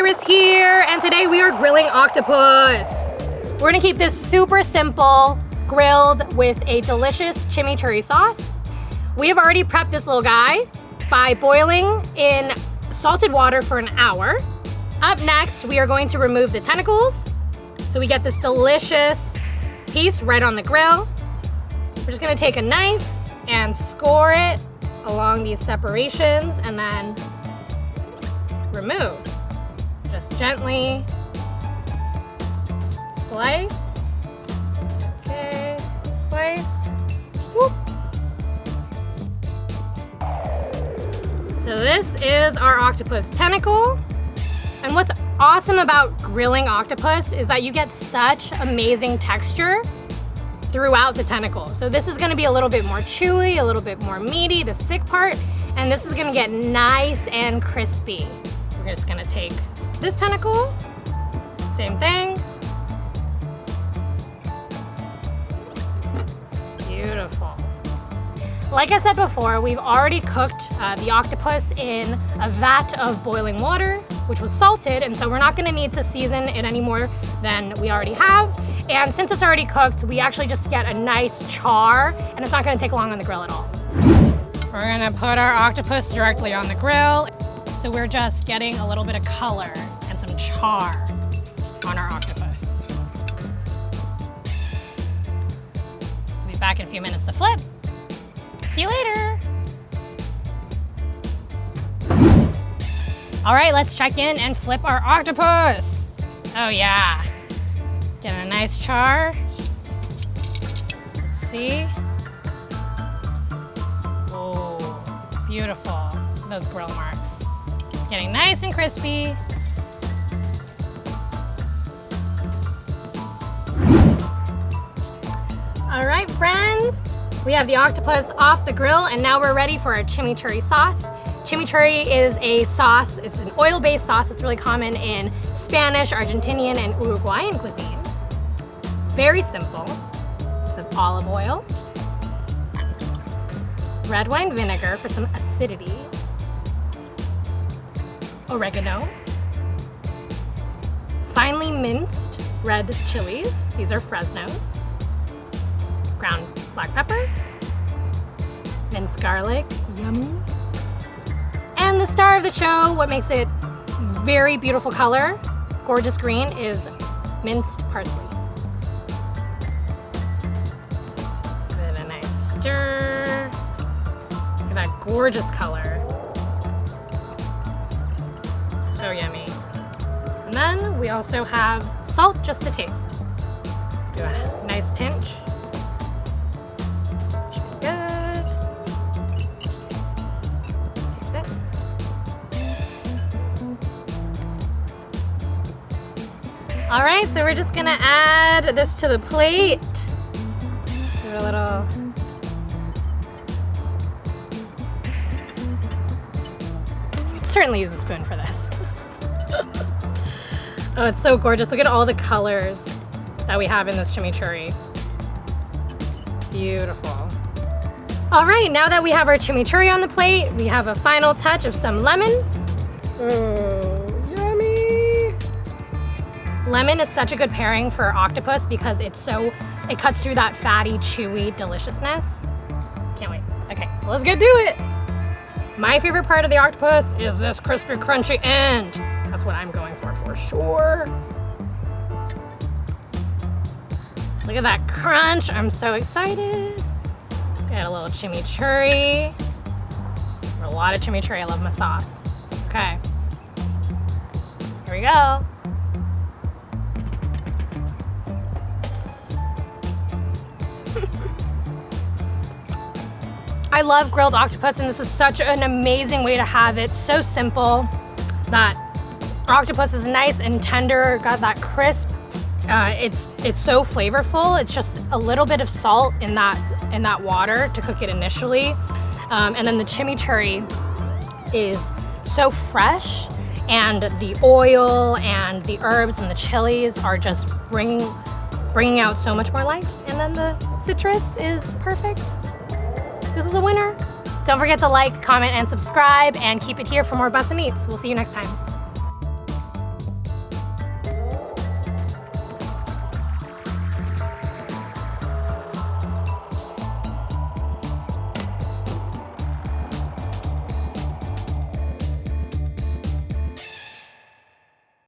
is here, and today we are grilling octopus. We're gonna keep this super simple, grilled with a delicious chimichurri sauce. We have already prepped this little guy by boiling in salted water for an hour. Up next, we are going to remove the tentacles, so we get this delicious piece right on the grill. We're just gonna take a knife and score it along these separations and then remove. Just gently slice. Okay, slice. Whoop. So this is our octopus tentacle. And what's awesome about grilling octopus is that you get such amazing texture throughout the tentacle. So this is gonna be a little bit more chewy, a little bit more meaty, this thick part, and this is gonna get nice and crispy. We're just gonna take this tentacle, same thing. Beautiful. Like I said before, we've already cooked the octopus in a vat of boiling water, which was salted, and so we're not gonna need to season it any more than we already have. And since it's already cooked, we actually just get a nice char, and it's not gonna take long on the grill at all. We're gonna put our octopus directly on the grill. So we're just getting a little bit of color and some char on our octopus. We'll be back in a few minutes to flip. See you later. All right, let's check in and flip our octopus. Oh yeah, get a nice char. Let's see. Oh, beautiful, those grill marks. Getting nice and crispy. All right, friends, we have the octopus off the grill, and now we're ready for our chimichurri sauce. Chimichurri is a sauce, it's an oil-based sauce. It's really common in Spanish, Argentinian, and Uruguayan cuisine. Very simple. Just have olive oil, red wine vinegar for some acidity, oregano, finely minced red chilies, these are Fresnos, ground black pepper, minced garlic, yummy, and the star of the show, what makes it very beautiful color, gorgeous green, is minced parsley. Give it a nice stir. Look at that gorgeous color. So yummy. And then we also have salt just to taste. Do a nice pinch. Should be good. Taste it. All right, so we're just gonna add this to the plate. Give it a little. You could certainly use a spoon for this. Oh, it's so gorgeous. Look at all the colors that we have in this chimichurri. Beautiful. All right, now that we have our chimichurri on the plate, we have a final touch of some lemon. Oh, yummy. Lemon is such a good pairing for octopus because it cuts through that fatty, chewy deliciousness. Can't wait. Okay, let's get to it. My favorite part of the octopus is this crispy, crunchy end. That's what I'm going for sure. Look at that crunch. I'm so excited. Got a little chimichurri. A lot of chimichurri. I love my sauce. Okay. Here we go. I love grilled octopus, and this is such an amazing way to have it. So simple. That octopus is nice and tender, got that crisp. It's so flavorful. It's just a little bit of salt in that water to cook it initially, and then the chimichurri is so fresh, and the oil and the herbs and the chilies are just bringing out so much more life. And then the citrus is perfect. This is a winner. Don't forget to like, comment, and subscribe, and keep it here for more Bussin Eats. We'll see you next time.